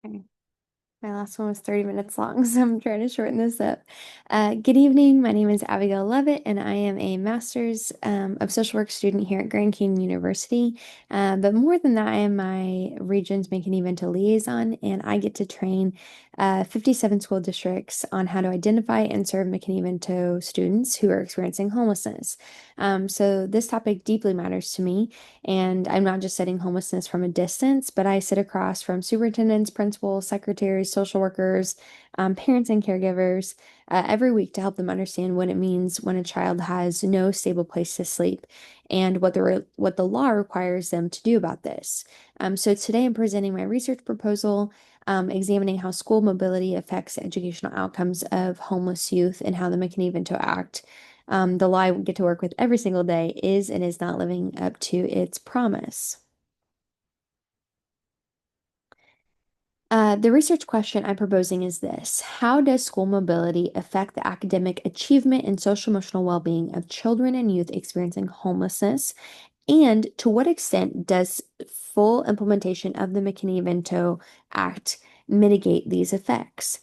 Okay. My last one was 30 minutes long, so I'm trying to shorten this up. Good evening. My name is Abigail Levitt, and I am a master's of social work student here at Grand Canyon University. But more than that, I am my region's McKinney-Vento liaison, and I get to train 57 school districts on how to identify and serve McKinney-Vento students who are experiencing homelessness. So this topic deeply matters to me. And I'm not just studying homelessness from a distance, but I sit across from superintendents, principals, secretaries, social workers, parents, and caregivers every week to help them understand what it means when a child has no stable place to sleep and what the law requires them to do about this. So today I'm presenting my research proposal. Examining how school mobility affects the educational outcomes of homeless youth and how the McKinney-Vento Act, the law I get to work with every single day, is and is not living up to its promise. The research question I'm proposing is this: how does school mobility affect the academic achievement and social emotional well-being of children and youth experiencing homelessness? And to what extent does full implementation of the McKinney-Vento Act mitigate these effects?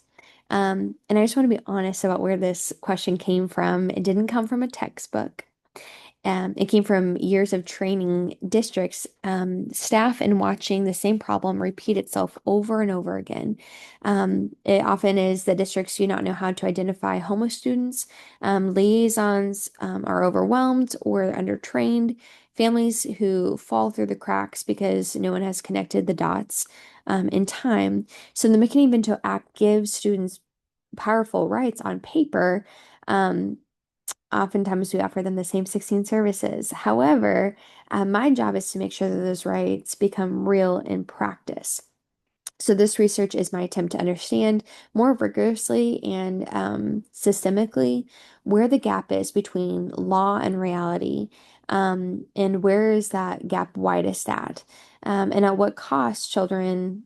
And I just want to be honest about where this question came from. It didn't come from a textbook. It came from years of training districts, staff, and watching the same problem repeat itself over and over again. It often is that districts do not know how to identify homeless students. Liaisons are overwhelmed or undertrained. Families who fall through the cracks because no one has connected the dots in time. So the McKinney-Vento Act gives students powerful rights on paper. Um, Oftentimes, we offer them the same 16 services. However, my job is to make sure that those rights become real in practice. So, this research is my attempt to understand more rigorously and systemically where the gap is between law and reality, and where is that gap widest at, and at what cost children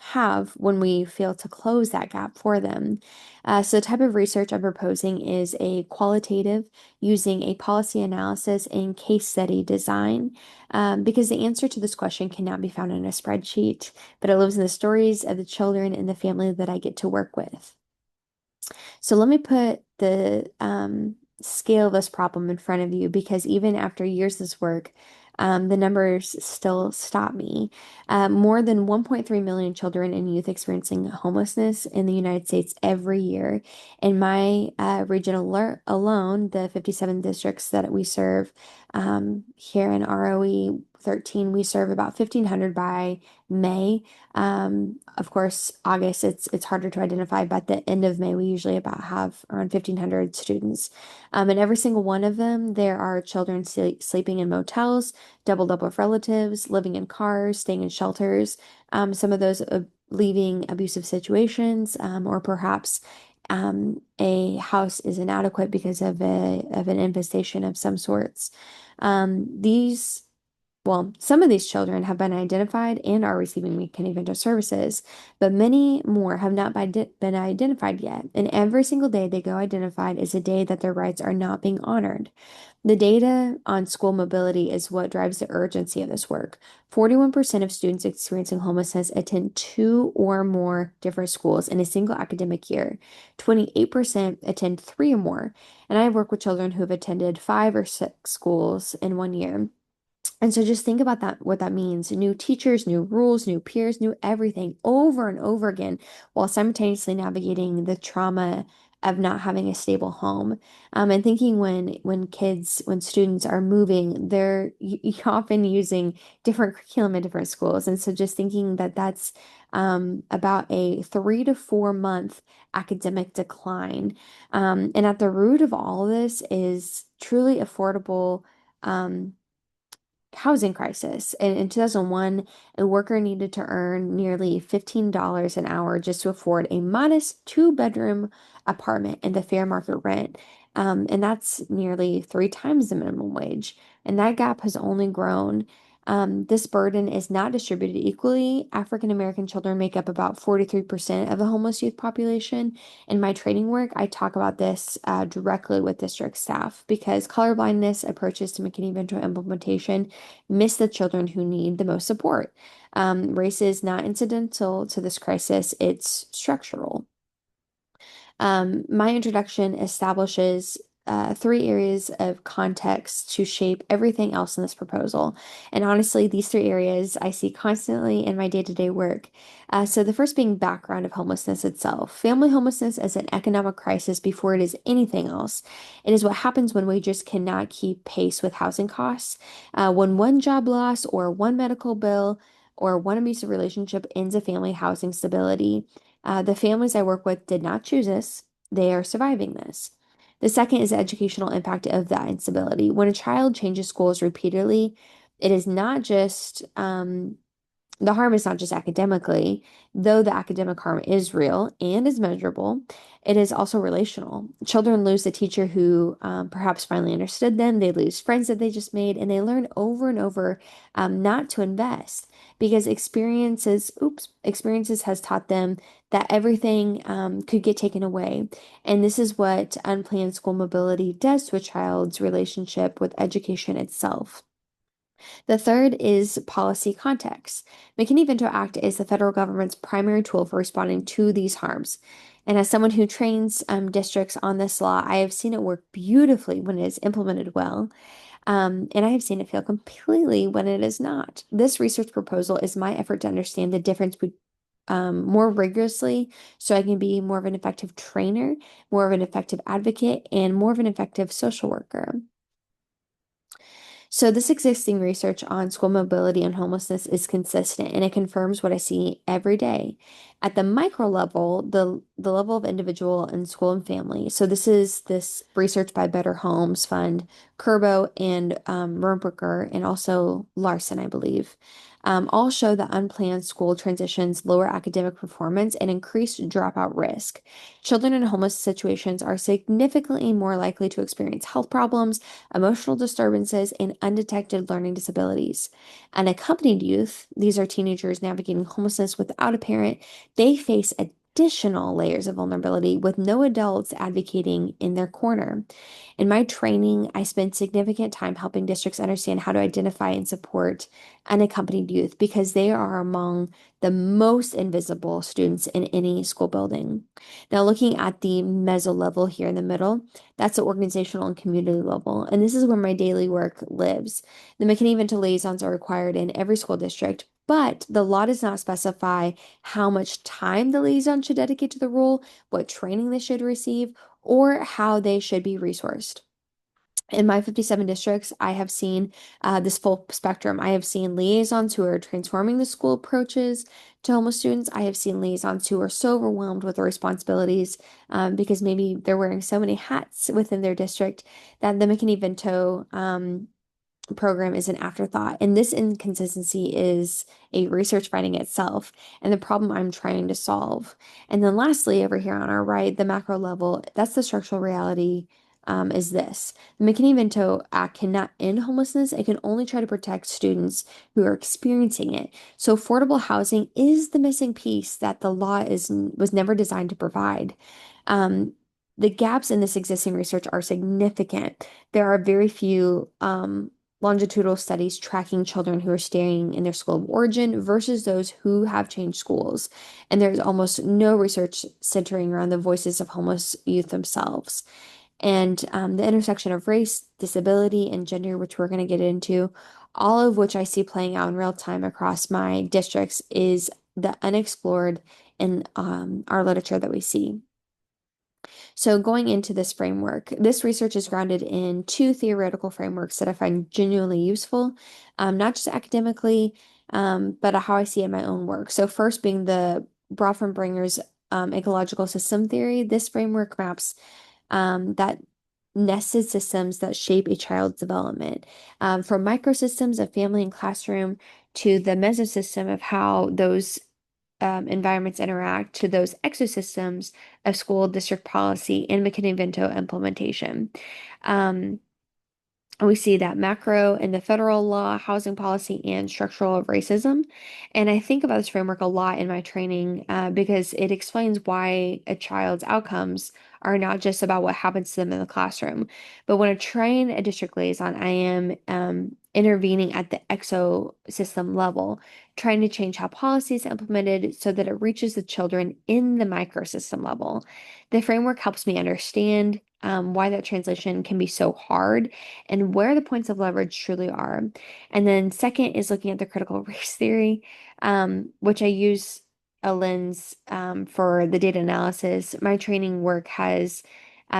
have when we fail to close that gap for them. So, the type of research I'm proposing is a qualitative, using a policy analysis and case study design, because the answer to this question cannot be found in a spreadsheet, but it lives in the stories of the children and the family that I get to work with. So let me put the scale of this problem in front of you, because even after years of this work, the numbers still stop me. More than 1.3 million children and youth experiencing homelessness in the United States every year. In my region alone, the 57 districts that we serve here in ROE 13, we serve about 1,500 by May. Of course, August, it's harder to identify, but at the end of May, we usually about have around 1,500 students. And every single one of them, there are children sleeping in motels, doubled up with relatives, living in cars, staying in shelters. Some of those leaving abusive situations, or perhaps a house is inadequate because of an infestation of some sorts. These well, some of these children have been identified and are receiving McKinney-Vento services, but many more have not been identified yet. And every single day they go identified is a day that their rights are not being honored. The data on school mobility is what drives the urgency of this work. 41% of students experiencing homelessness attend two or more different schools in a single academic year. 28% attend three or more. And I work with children who have attended five or six schools in one year. And so just think about that, what that means. New teachers, new rules, new peers, new everything over and over again, while simultaneously navigating the trauma of not having a stable home. And thinking when students are moving, they're often using different curriculum in different schools. And so just thinking that that's about a 3 to 4 month academic decline. And at the root of all of this is truly affordable housing crisis. In 2001, a worker needed to earn nearly $15 an hour just to afford a modest two-bedroom apartment and the fair market rent. And that's nearly three times the minimum wage. And that gap has only grown. This burden is not distributed equally. African American children make up about 43% of the homeless youth population. In my training work, I talk about this directly with district staff because colorblindness approaches to McKinney-Vento implementation miss the children who need the most support. Race is not incidental to this crisis, it's structural. My introduction establishes three areas of context to shape everything else in this proposal. And honestly, these three areas I see constantly in my day-to-day work. So the first being background of homelessness itself. Family homelessness is an economic crisis before it is anything else. It is what happens when wages cannot keep pace with housing costs. When one job loss or one medical bill or one abusive relationship ends a family housing stability. The families I work with did not choose this. They are surviving this. The second is the educational impact of that instability. When a child changes schools repeatedly, it is not just the harm is not just academically, though the academic harm is real and is measurable, it is also relational. Children lose the teacher who perhaps finally understood them, they lose friends that they just made, and they learn over and over not to invest because experiences has taught them that everything could get taken away. And this is what unplanned school mobility does to a child's relationship with education itself. The third is policy context. McKinney-Vento Act is the federal government's primary tool for responding to these harms. And as someone who trains districts on this law, I have seen it work beautifully when it is implemented well. And I have seen it fail completely when it is not. This research proposal is my effort to understand the difference more rigorously so I can be more of an effective trainer, more of an effective advocate, and more of an effective social worker. So this existing research on school mobility and homelessness is consistent and it confirms what I see every day. At the micro level, the level of individual and school and family. So this research by Better Homes Fund, Kerbo and Rohrbacher, and also Larson, I believe. All show that unplanned school transitions lower academic performance and increase dropout risk. Children in homeless situations are significantly more likely to experience health problems, emotional disturbances, and undetected learning disabilities. Unaccompanied youth, these are teenagers navigating homelessness without a parent, they face additional layers of vulnerability with no adults advocating in their corner. In my training, I spent significant time helping districts understand how to identify and support unaccompanied youth because they are among the most invisible students in any school building. Now, looking at the meso level here in the middle, that's the organizational and community level. And this is where my daily work lives. The McKinney-Vento liaisons are required in every school district, but the law does not specify how much time the liaison should dedicate to the role, what training they should receive, or how they should be resourced. In my 57 districts, I have seen this full spectrum. I have seen liaisons who are transforming the school approaches to homeless students. I have seen liaisons who are so overwhelmed with their responsibilities because maybe they're wearing so many hats within their district that the McKinney-Vento program is an afterthought. And this inconsistency is a research finding itself and the problem I'm trying to solve. And then lastly, over here on our right, the macro level, that's the structural reality. Is this. The McKinney-Vento Act cannot end homelessness. It can only try to protect students who are experiencing it. So affordable housing is the missing piece that the law was never designed to provide. Um, the gaps in this existing research are significant. There are very few longitudinal studies tracking children who are staying in their school of origin versus those who have changed schools. And there's almost no research centering around the voices of homeless youth themselves. And the intersection of race, disability, and gender, which we're going to get into, all of which I see playing out in real time across my districts, is the unexplored in our literature that we see. So, going into this framework, this research is grounded in two theoretical frameworks that I find genuinely useful, not just academically, but how I see in my own work. So, first being the Bronfenbringer's ecological system theory. This framework maps that nested systems that shape a child's development, from microsystems of family and classroom to the mesosystem of how those environments interact to those exosystems of school district policy and McKinney-Vento implementation. Um, We see that macro in the federal law, housing policy, and structural racism. And I think about this framework a lot in my training because it explains why a child's outcomes are not just about what happens to them in the classroom. But when I train a district liaison, I am intervening at the exosystem level, trying to change how policy is implemented so that it reaches the children in the microsystem level. The framework helps me understand why that translation can be so hard and where the points of leverage truly are. And then second is looking at the critical race theory, which I use a lens for the data analysis. My training work has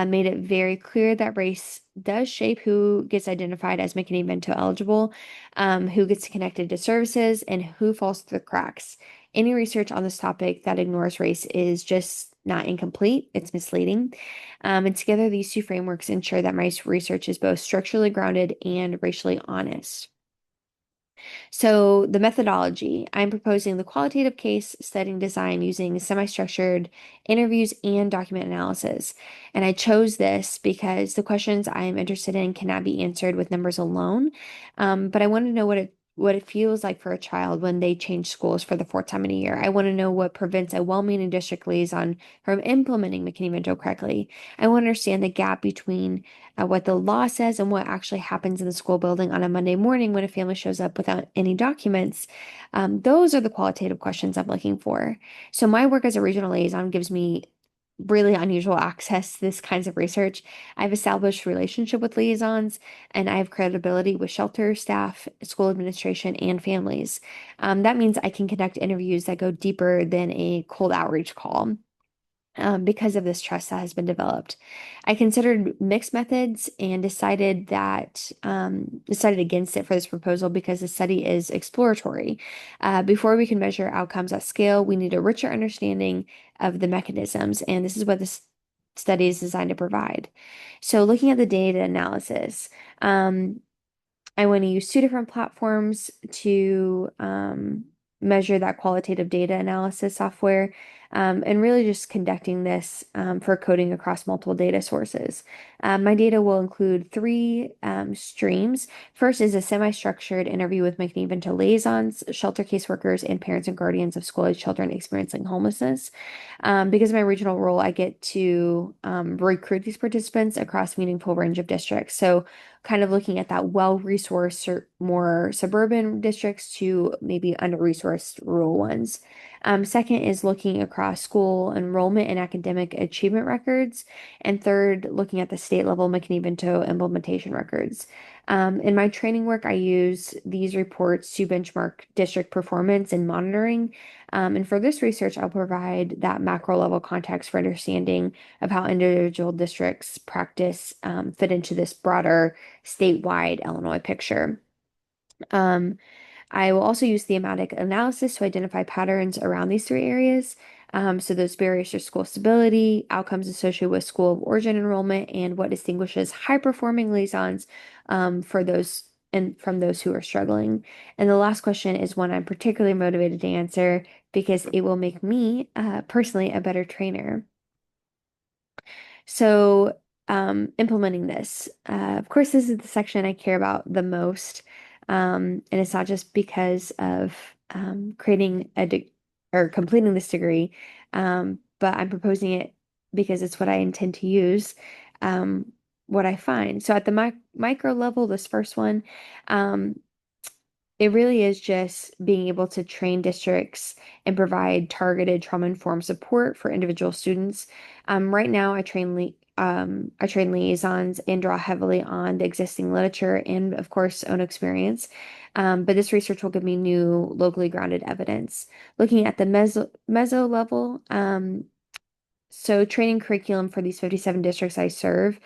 made it very clear that race does shape who gets identified as McKinney-Vento eligible, who gets connected to services, and who falls through the cracks. Any research on this topic that ignores race is just not incomplete, it's misleading. And together, these two frameworks ensure that my research is both structurally grounded and racially honest. So, the methodology, I'm proposing the qualitative case study design using semi-structured interviews and document analysis. And I chose this because the questions I'm interested in cannot be answered with numbers alone. But I want to know what it feels like for a child when they change schools for the fourth time in a year. I want to know what prevents a well-meaning district liaison from implementing McKinney-Vento correctly. I want to understand the gap between what the law says and what actually happens in the school building on a Monday morning when a family shows up without any documents. Those are the qualitative questions I'm looking for. So my work as a regional liaison gives me really unusual access to this kinds of research. I've established relationship with liaisons and I have credibility with shelter staff, school administration, and families. That means I can conduct interviews that go deeper than a cold outreach call because of this trust that has been developed. I considered mixed methods and decided against it for this proposal because the study is exploratory. Before we can measure outcomes at scale, we need a richer understanding of the mechanisms, and this is what this study is designed to provide. So, looking at the data analysis, I want to use two different platforms to measure that qualitative data analysis software and really just conducting this for coding across multiple data sources. My data will include three streams. First is a semi-structured interview with McNeven liaisons, shelter caseworkers, and parents and guardians of school-age children experiencing homelessness. Because of my regional role, I get to recruit these participants across a meaningful range of districts. So kind of looking at that well-resourced or more suburban districts to maybe under-resourced rural ones. Second is looking across school enrollment and academic achievement records. And third, looking at the state level McKinney-Vento implementation records. In my training work, I use these reports to benchmark district performance and monitoring. And for this research, I'll provide that macro level context for understanding of how individual districts practice fit into this broader statewide Illinois picture. Um, I will also use thematic analysis to identify patterns around these three areas. So those barriers to school stability, outcomes associated with school of origin enrollment, and what distinguishes high-performing liaisons for those and from those who are struggling. And the last question is one I'm particularly motivated to answer because it will make me personally a better trainer. So, implementing this, of course, this is the section I care about the most. And it's not just because of creating a de or completing this degree, but I'm proposing it because it's what I intend to use, what I find. So, at the micro level, this first one, um, it really is just being able to train districts and provide targeted trauma-informed support for individual students. Right now, I train liaisons and draw heavily on the existing literature and, of course, own experience. But this research will give me new locally grounded evidence. Looking at the meso level, so training curriculum for these 57 districts I serve.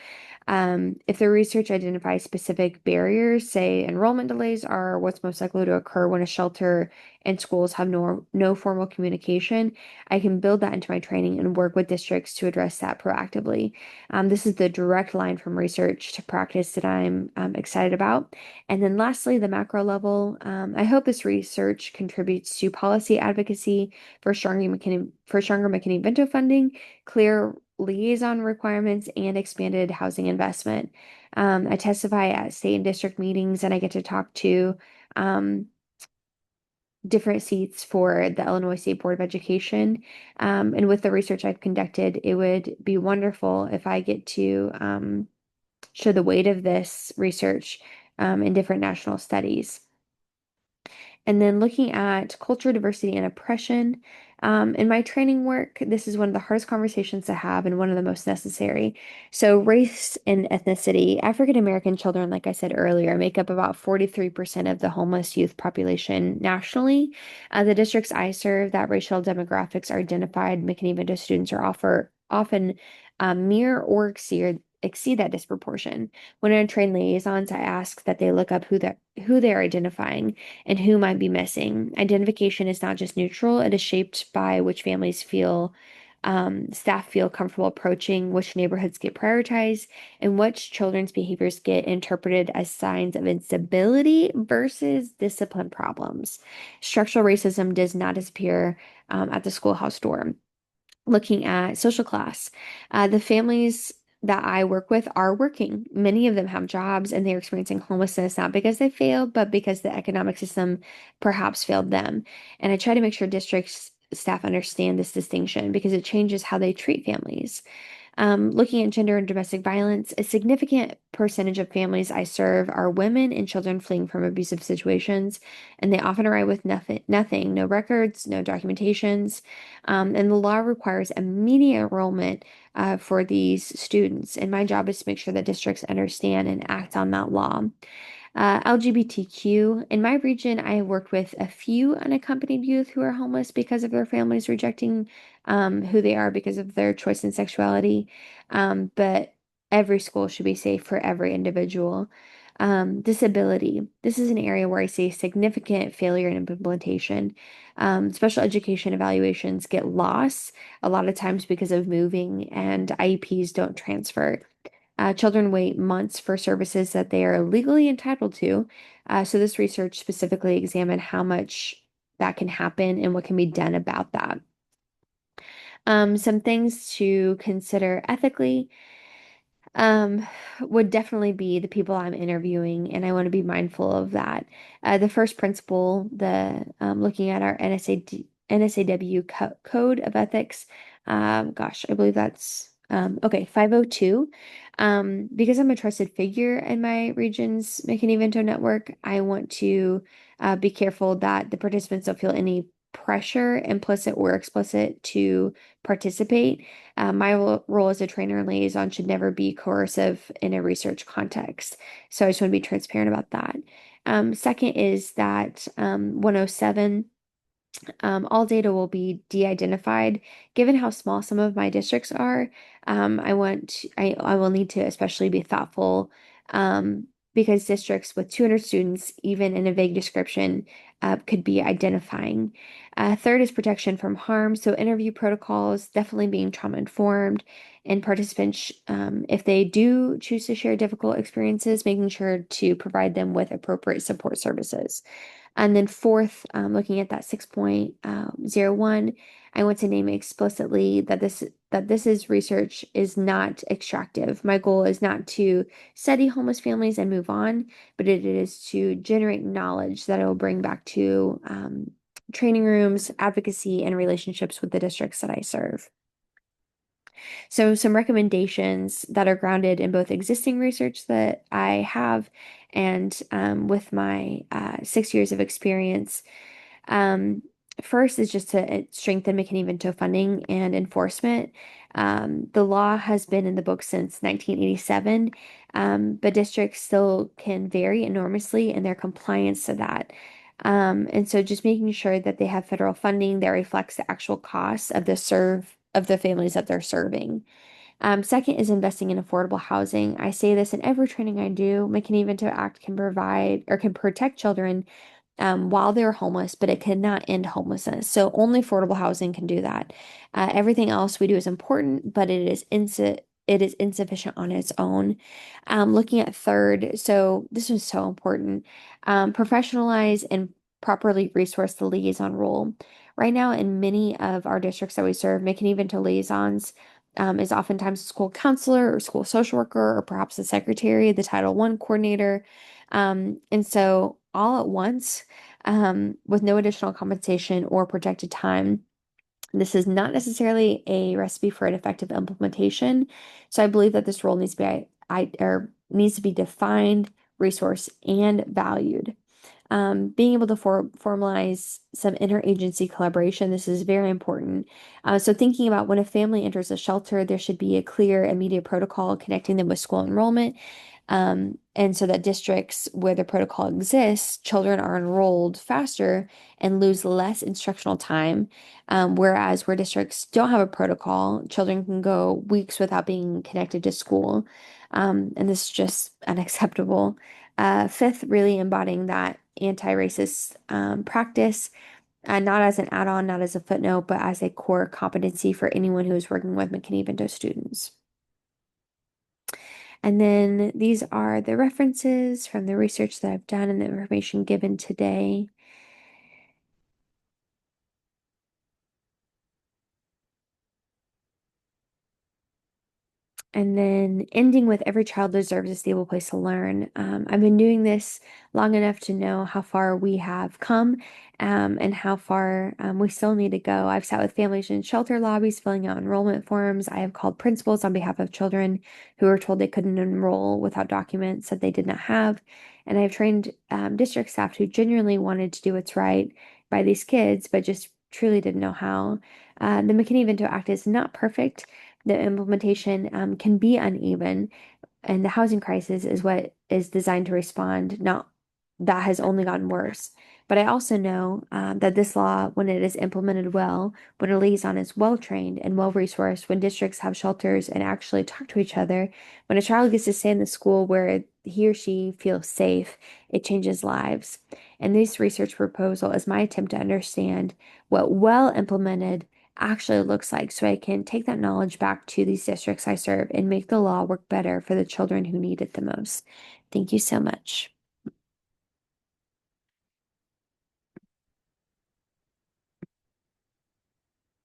If the research identifies specific barriers, say enrollment delays are what's most likely to occur when a shelter and schools have no formal communication, I can build that into my training and work with districts to address that proactively. This is the direct line from research to practice that I'm excited about. And then lastly, the macro level. I hope this research contributes to policy advocacy for stronger McKinney-Vento funding, clear liaison requirements and expanded housing investment. I testify at state and district meetings, and I get to talk to um, different seats for the Illinois State Board of Education. And with the research I've conducted, it would be wonderful if I get to show the weight of this research in different national studies. And then looking at culture, diversity, and oppression. In my training work, this is one of the hardest conversations to have and one of the most necessary. So, race and ethnicity. African American children, like I said earlier, make up about 43% of the homeless youth population nationally. The districts I serve, that racial demographics are identified, making even to students are often mirror or exceed that disproportion. When I train liaisons, I ask that they look up who they're identifying and who might be missing. Identification is not just neutral, it is shaped by which staff feel comfortable approaching, which neighborhoods get prioritized, and which children's behaviors get interpreted as signs of instability versus discipline problems. Structural racism does not disappear at the schoolhouse door. Looking at social class. The families that I work with are working. Many of them have jobs and they're experiencing homelessness, not because they failed, but because the economic system perhaps failed them. And I try to make sure districts staff understand this distinction because it changes how they treat families. Looking at gender and domestic violence, a significant percentage of families I serve are women and children fleeing from abusive situations, and they often arrive with nothing, no records, no documentations, and the law requires immediate enrollment for these students. And my job is to make sure that districts understand and act on that law. LGBTQ. In my region, I have worked with a few unaccompanied youth who are homeless because of their families rejecting who they are because of their choice in sexuality. But every school should be safe for every individual. Disability. This is an area where I see significant failure in implementation. Special education evaluations get lost a lot of times because of moving, and IEPs don't transfer. Children wait months for services that they are legally entitled to. So this research specifically examined how much that can happen and what can be done about that. Some things to consider ethically um, would definitely be the people I'm interviewing, and I want to be mindful of that. The first principle, the looking at our NSAW Code of Ethics, gosh, I believe that's okay, 502. Because I'm a trusted figure in my region's McKinney-Vento network, I want to be careful that the participants don't feel any pressure, implicit or explicit, to participate. My role as a trainer and liaison should never be coercive in a research context. So I just want to be transparent about that. Second is that 107, all data will be de-identified. Given how small some of my districts are, I will need to especially be thoughtful because districts with 200 students, even in a vague description, could be identifying. Third is protection from harm. So interview protocols, definitely being trauma informed, and participants, if they do choose to share difficult experiences, making sure to provide them with appropriate support services. And then fourth, looking at that 6.01, I want to name explicitly that this is research is not extractive. My goal is not to study homeless families and move on, but it is to generate knowledge that I will bring back to training rooms, advocacy, and relationships with the districts that I serve. So, some recommendations that are grounded in both existing research that I have and with my 6 years of experience. Um, First is just to strengthen McKinney-Vento funding and enforcement. The law has been in the books since 1987, but districts still can vary enormously in their compliance to that. And so just making sure that they have federal funding that reflects the actual costs of the families that they're serving. Second is investing in affordable housing. I say this in every training I do. McKinney-Vento Act can provide or can protect children while they're homeless, but it cannot end homelessness. So only affordable housing can do that. Everything else we do is important, but it is insufficient on its own. Looking at third, so this is so important. Professionalize and properly resource the liaison role. Right now, in many of our districts that we serve, McKinney-Vento liaisons is oftentimes a school counselor or school social worker or perhaps the secretary, the Title I coordinator. And so all at once, with no additional compensation or projected time. This is not necessarily a recipe for an effective implementation. So I believe that this role needs to be or needs to be defined, resourced, and valued. Being able to formalize some interagency collaboration, this is very important. So thinking about when a family enters a shelter, there should be a clear, immediate protocol connecting them with school enrollment. And so that districts where the protocol exists, children are enrolled faster and lose less instructional time. Whereas where districts don't have a protocol, children can go weeks without being connected to school. And this is just unacceptable. Fifth, really embodying that anti-racist practice, not as an add-on, not as a footnote, but as a core competency for anyone who is working with McKinney-Vento students. And then these are the references from the research that I've done and the information given today. And then ending with every child deserves a stable place to learn. I've been doing this long enough to know how far we have come, and how far we still need to go. I've sat with families in shelter lobbies filling out enrollment forms. I have called principals on behalf of children who were told they couldn't enroll without documents that they did not have. And I've trained district staff who genuinely wanted to do what's right by these kids, but just truly didn't know how. The McKinney-Vento Act is not perfect. The implementation can be uneven, and the housing crisis is what is designed to respond, not that has only gotten worse. But I also know that this law, when it is implemented well, when a liaison is well trained and well resourced, when districts have shelters and actually talk to each other, when a child gets to stay in the school where he or she feels safe, it changes lives. And this research proposal is my attempt to understand what well implemented actually looks like so I can take that knowledge back to these districts I serve and make the law work better for the children who need it the most. Thank you so much.